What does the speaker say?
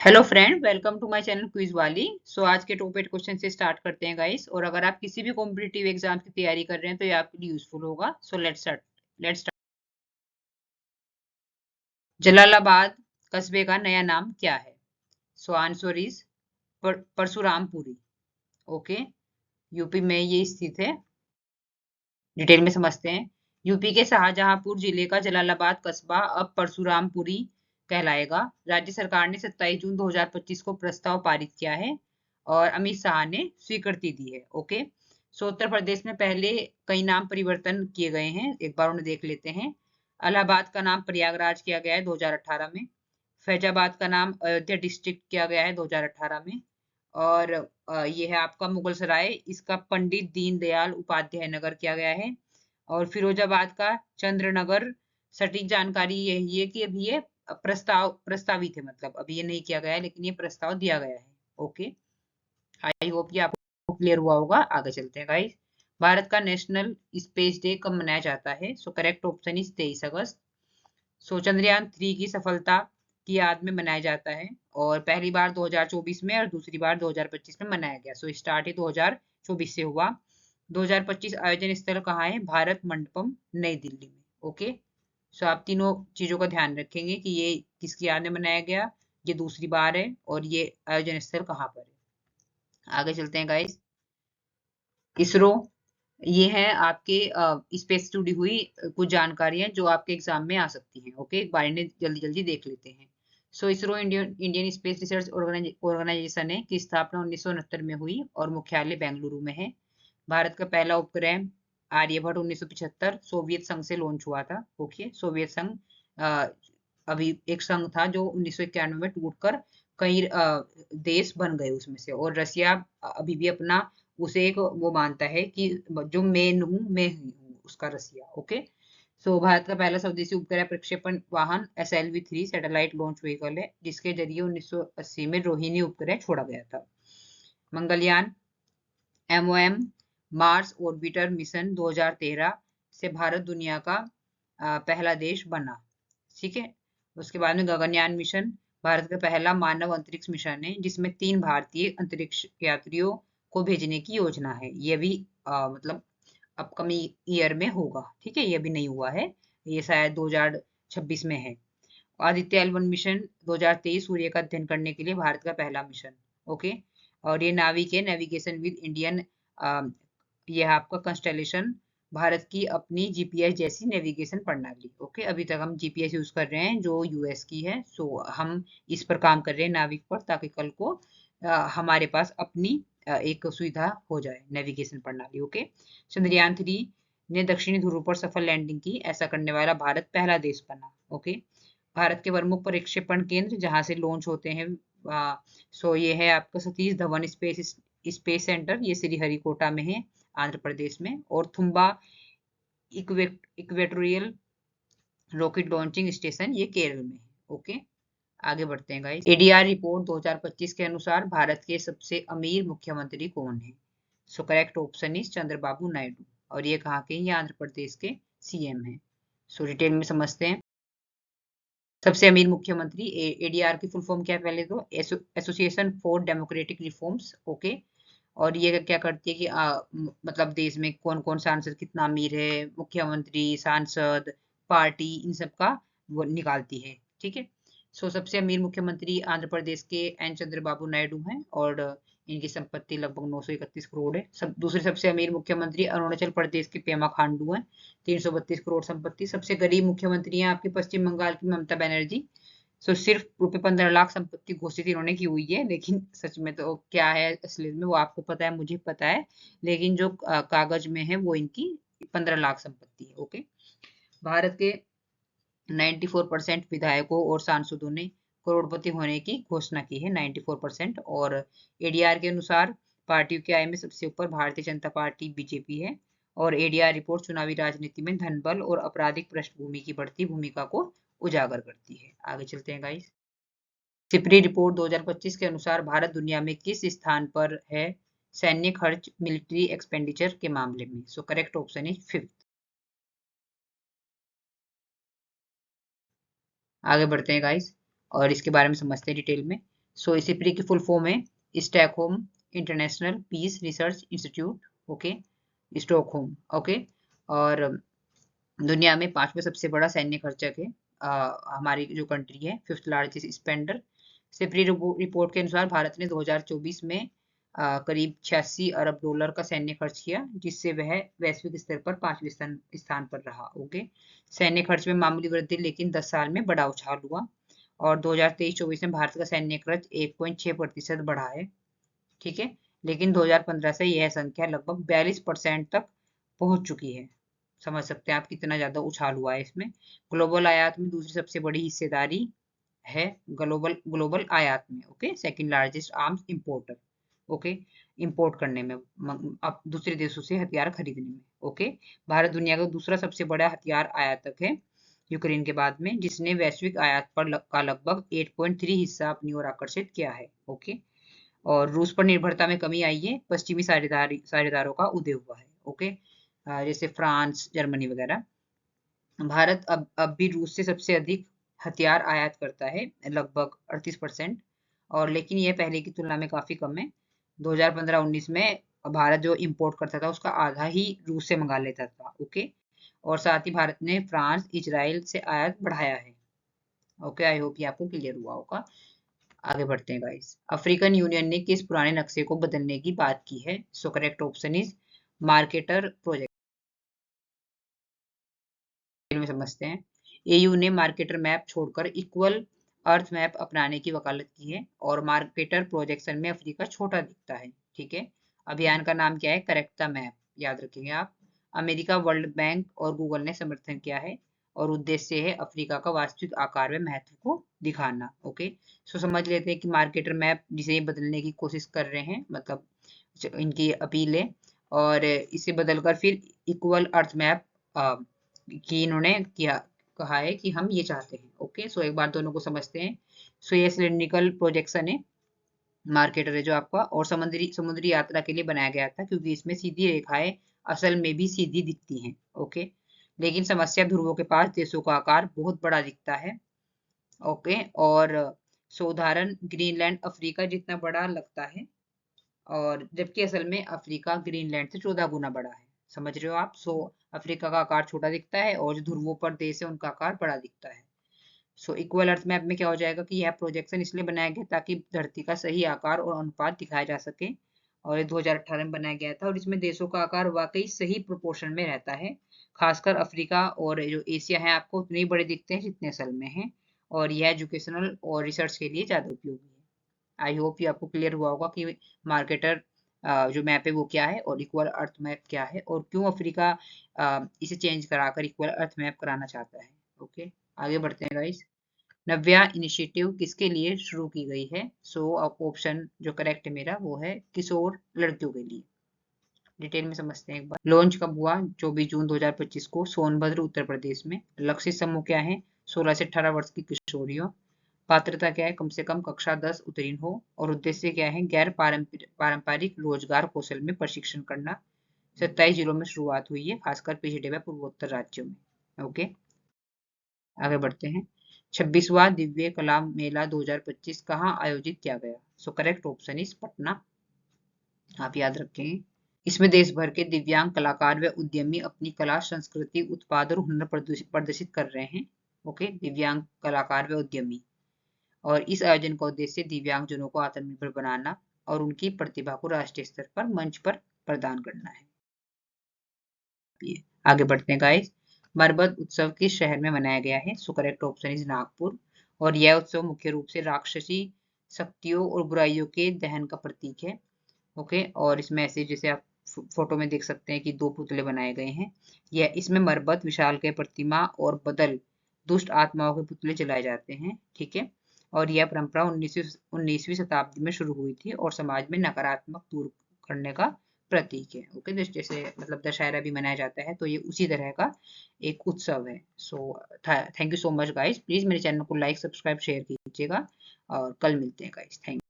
Hello friend, welcome to my channel quiz वाली। आज के टॉप 8 क्वेश्चन से स्टार्ट करते हैं गाइस। और अगर आप किसी भी कॉम्पिटिटिव एग्जाम की तैयारी कर रहे हैं तो ये आपके लिए यूजफुल होगा। Let's start. जलालाबाद कस्बे का नया नाम क्या है? Answer is Parshurampuri. Okay, UP में ये स्थित है। डिटेल में समझते हैं। यूपी के शाहजहांपुर जिले का जलालाबाद कस्बा अब परशुरामपुरी कहलाएगा। राज्य सरकार ने 27 जून 2025 को प्रस्ताव पारित किया है और अमित शाह ने स्वीकृति दी है। ओके, उत्तर प्रदेश में पहले कई नाम परिवर्तन किए गए हैं, एक बार उन्हें देख लेते हैं। इलाहाबाद का नाम प्रयागराज किया गया है 2018 में। फैजाबाद का नाम अयोध्या डिस्ट्रिक्ट किया गया है 2018 में। और ये है आपका मुगल सराय, इसका पंडित दीनदयाल उपाध्याय नगर किया गया है। और फिरोजाबाद का चंद्रनगर। सटीक जानकारी यही है कि अभी ये प्रस्तावित है, मतलब अभी ये नहीं किया गया है लेकिन ये प्रस्ताव दिया गया है। ओके, आई होप ये आपको क्लियर हुआ होगा। आगे चलते हैं गाइस। भारत का नेशनल स्पेस डे कब मनाया जाता है? करेक्ट ऑप्शन इज 23 अगस्त। चंद्रयान 3 की सफलता की याद में मनाया जाता है और पहली बार 2024 में और दूसरी बार 2025 में मनाया गया। स्टार्ट ही 2024 से हुआ। 2025 आयोजन स्थल कहाँ है? भारत मंडपम, नई दिल्ली में। ओके, आप तीनों चीजों का ध्यान रखेंगे कि ये किसकी याद में मनाया गया, ये दूसरी बार है और ये आयोजन स्थल कहाँ पर है। आगे चलते हैं गाइस। इसरो, ये है आपके स्पेस से जुड़ी हुई कुछ जानकारियां जो आपके एग्जाम में आ सकती हैं। ओके, एक बार इन्हें जल्दी जल्दी देख लेते हैं। ISRO Indian Space Research Organisation है की स्थापना 1969 में हुई और मुख्यालय बेंगलुरु में है। भारत का पहला उपग्रह आर्यभट्ट 1975 सोवियत संघ से लॉन्च हुआ था। ओके, सोवियत संघ अ, अभी एक संघ था जो 1991 में टूटकर कई देश बन गए उसमें से। और रसिया अभी भी अपना उसे एक वो मानता है कि जो मैं हूँ उसका रसिया। ओके, भारत का पहला स्वदेशी उपग्रह प्रक्षेपण वाहन SLV-3 सैटेलाइट लॉन्च व्हीकल है जिसके जरिए 1980 में रोहिणी उपग्रह छोड़ा गया था। Mangalyaan MOM Mars orbiter mission 2013 से भारत दुनिया का पहला देश बना। ठीक है, उसके बाद में गगनयान मिशन भारत का पहला मानव अंतरिक्ष मिशन है जिसमें 3 भारतीय अंतरिक्ष यात्रियों को भेजने की योजना है। ये भी मतलब अपकमिंग ईयर में होगा। ठीक है, ये भी नहीं हुआ है, ये शायद 2026 में है। आदित्य L1 मिशन 2023 सूर्य का अध्ययन करने के लिए भारत का पहला मिशन। ओके, और ये नाविक है नेविगेशन विद इंडियन, ये है आपका कंस्टेलेशन, भारत की अपनी जीपीएस जैसी नेविगेशन प्रणाली। ओके, अभी तक हम जीपीएस यूज कर रहे हैं जो यूएस की है। हम इस पर काम कर रहे हैं नाविक पर, ताकि कल को हमारे पास अपनी एक सुविधा हो जाए, नेविगेशन प्रणाली। ओके, चंद्रयान 3 ने दक्षिणी ध्रुव पर सफल लैंडिंग की, ऐसा करने वाला भारत पहला देश बना। ओके, भारत के प्रमुख प्रक्षेपण केंद्र जहां से लॉन्च होते हैं, ये है आपका सतीश धवन स्पेस सेंटर, ये श्रीहरिकोटा में है आंध्र प्रदेश में। और Thumba equatorial rocket launching station, ये केरल में है। ओके, आगे बढ़ते हैं गाइस। एडीआर रिपोर्ट 2025 के अनुसार भारत के सबसे अमीर मुख्यमंत्री कौन है? Correct option is Chandrababu Naidu. और ये कहाँ के? ये आंध्र प्रदेश के सीएम हैं। डिटेल में समझते हैं। सबसे अमीर मुख्यमंत्री, एडीआर की फुल फॉर्म क्या है? पहले तो association for democratic reforms. Okay, और ये क्या करती है कि मतलब देश में कौन कौन सांसद कितना अमीर है, मुख्यमंत्री, सांसद, पार्टी, इन सब का वो निकालती है। ठीक है, सबसे अमीर मुख्यमंत्री आंध्र प्रदेश के एन चंद्रबाबू नायडू हैं और इनकी संपत्ति लगभग 931 करोड़ है। दूसरे सबसे अमीर मुख्यमंत्री अरुणाचल प्रदेश के पेमा खांडू हैं, 332 करोड़ संपत्ति। सबसे गरीब मुख्यमंत्री हैं आपके पश्चिम बंगाल की ममता बनर्जी। सिर्फ ₹15 लाख संपत्ति घोषित इन्होंने की हुई है, लेकिन सच में तो क्या है असलियत में वो आपको पता है, मुझे पता है, लेकिन जो कागज में है वो इनकी 15 लाख संपत्ति है। ओके, भारत के 94% विधायकों और सांसदों ने करोड़पति होने की घोषणा की है, 94%। और एडीआर के अनुसार पार्टियों की आय में सबसे ऊपर भारतीय जनता पार्टी बीजेपी है। और एडीआर रिपोर्ट चुनावी राजनीति में धन बल और आपराधिक पृष्ठभूमि की बढ़ती भूमिका को उजागर करती है। आगे चलते हैं गाइस। सिपरी रिपोर्ट 2025 के अनुसार भारत दुनिया में किस स्थान पर है सैन्य खर्च, मिलिट्री एक्सपेंडिचर के मामले में? Correct option is 5th। आगे बढ़ते हैं गाइस और इसके बारे में समझते हैं डिटेल में। सो ISIPRI की फुल फॉर्म है Stockholm International Peace Research Institute, okay, Stockholm, okay. और दुनिया में 5वां सबसे बड़ा सैन्य खर्चक है हमारी जो कंट्री है, 5th largest Spender. SIPRI report के अनुसार भारत ने 2024 में करीब 86 अरब डॉलर का सैन्य खर्च किया, जिससे वह वैश्विक स्तर पर 5वें स्थान पर रहा, ओके। सैन्य खर्च में मामूली वृद्धि, लेकिन 10 साल में बड़ा उछाल हुआ और 2023-24 में भारत का सैन्य खर्च 1.6% बढ़ा है, ठीक है। लेकिन 2015 से यह संख्या लगभग 42% तक पहुंच चुकी है। समझ सकते हैं आप कितना ज्यादा उछाल हुआ है इसमें। ग्लोबल आयात में दूसरी सबसे बड़ी हिस्सेदारी है ग्लोबल आयात में, okay, second largest arms importer, okay, import करने में, अब दूसरे देशों से हथियार खरीदने में, ओके। भारत दुनिया का दूसरा सबसे बड़ा हथियार आयातक है यूक्रेन के बाद में, जिसने वैश्विक आयात का लगभग 8.3 हिस्सा अपनी ओर आकर्षित किया है, ओके। और रूस पर निर्भरता में कमी आई है, पश्चिमी साझेदारों का उदय हुआ है, ओके, जैसे फ्रांस, जर्मनी वगैरह। भारत अब भी रूस से सबसे अधिक हथियार आयात करता है, लगभग 38%, और लेकिन यह पहले की तुलना में काफी कम है। 2015-19 में भारत जो इंपोर्ट करता था उसका आधा ही रूस से मंगा लेता था, ओके। और साथ ही भारत ने फ्रांस, इजराइल से आयात बढ़ाया है, ओके। आई होप ये आपको क्लियर हुआ होगा। आगे बढ़ते हैं गाइस। अफ्रीकन यूनियन ने किस पुराने नक्शे को बदलने की बात की है? So correct option is marketer project में समझते हैं। एयू ने मार्केटर मैप छोड़कर इक्वल अर्थ मैप अपनाने की वकालत की है और मार्केटर प्रोजेक्शन में अफ्रीका छोटा दिखता है, ठीक है। अभियान का नाम क्या है? करेक्ट द मैप, याद रखेंगे आप। अमेरिका, वर्ल्ड बैंक और गूगल ने समर्थन किया है और उद्देश्य है अफ्रीका का वास्तविक आकार व महत्व को दिखाना, ओके। सो समझ लेते हैं कि मार्केटर मैप जिसे ये बदलने की कोशिश कर रहे हैं, मतलब इनकी अपील है, और इसे बदलकर फिर इक्वल अर्थ मैप कि इन्होंने किया, कहा है कि हम ये चाहते हैं, ओके। सो एक बार दोनों को समझते हैं। सो ये सिलिंड्रिकल प्रोजेक्शन है, मार्केटर है जो आपका, और समुद्री समुद्री यात्रा के लिए बनाया गया था, क्योंकि इसमें सीधी रेखाएं असल में भी सीधी दिखती हैं, ओके। लेकिन समस्या ध्रुवों के पास देशों का आकार बहुत बड़ा दिखता है, ओके। और सो उदाहरण ग्रीनलैंड अफ्रीका जितना बड़ा लगता है, और जबकि असल में अफ्रीका ग्रीनलैंड से 14 गुना बड़ा है, समझ रहे हो आप। सो अफ्रीका का आकार छोटा दिखता है और जो ध्रुवों पर देश है उनका आकार बड़ा दिखता है। सो इक्वल अर्थ मैप में क्या हो जाएगा कि यह प्रोजेक्शन इसलिए बनाया गया ताकि धरती का सही आकार और अनुपात दिखाया जा सके, और ये 2018 में बनाया गया था, और इसमें देशों का आकार वाकई सही प्रोपोर्शन में रहता है। खासकर अफ्रीका और जो एशिया है आपको उतने ही बड़े दिखते हैं जितने असल में हैं, और यह एजुकेशनल और रिसर्च के लिए ज्यादा उपयोगी है। आई होप ये आपको क्लियर हुआ होगा कि मार्केटर जो मैप है वो क्या है और इक्वल अर्थ मैप क्या है, और क्यों अफ्रीका इसे चेंज कराकर इक्वल अर्थ मैप कराना चाहता है, ओके। आगे बढ़ते हैं गाइस। नव्या इनिशिएटिव किसके लिए शुरू की गई है? सो ऑप्शन जो करेक्ट है मेरा वो है किशोर लड़कियों के लिए। डिटेल में समझते हैं एक बार। लॉन्च कब हुआ? 24 जून 2025 को सोनभद्र उत्तर प्रदेश में। लक्ष्य समूह क्या है? 16 से 18 वर्ष की किशोरियों। पात्रता क्या है? कम से कम कक्षा 10 उत्तीर्ण हो। और उद्देश्य क्या है? गैर पारंपरिक रोजगार कौशल में प्रशिक्षण करना। 27 जिलों में शुरुआत हुई है, खासकर पिछड़े व पूर्वोत्तर राज्यों में, ओके। आगे बढ़ते हैं। 26वां दिव्य कला मेला 2025 कहाँ आयोजित किया गया? So correct option is Patna, आप याद रखें। इसमें देश भर के दिव्यांग कलाकार व उद्यमी अपनी कला, संस्कृति, उत्पाद और हुनर प्रदर्शित कर रहे हैं, ओके। दिव्यांग कलाकार व उद्यमी, और इस आयोजन का उद्देश्य दिव्यांगजनों को आत्मनिर्भर बनाना और उनकी प्रतिभा को राष्ट्रीय स्तर पर मंच पर प्रदान करना है। आगे बढ़ते हैं गाइस। मरबत उत्सव किस शहर में मनाया गया है? So correct option is Nagpur, और यह उत्सव मुख्य रूप से राक्षसी शक्तियों और बुराइयों के दहन का प्रतीक है, ओके। और इसमें ऐसे जैसे आप फोटो में देख सकते हैं कि 2 पुतले बनाए गए हैं। यह इसमें मरबत, विशालकाय प्रतिमा और बदल दुष्ट आत्माओं के पुतले जलाए जाते हैं, ठीक है। और यह परंपरा 19वीं शताब्दी में शुरू हुई थी और समाज में नकारात्मक दूर करने का प्रतीक है, ओके। जैसे मतलब दशहरा भी मनाया जाता है, तो ये उसी तरह का एक उत्सव है। So thank you so much guys. Please मेरे चैनल को लाइक, सब्सक्राइब, शेयर कीजिएगा, और कल मिलते हैं गाइस। Thank you.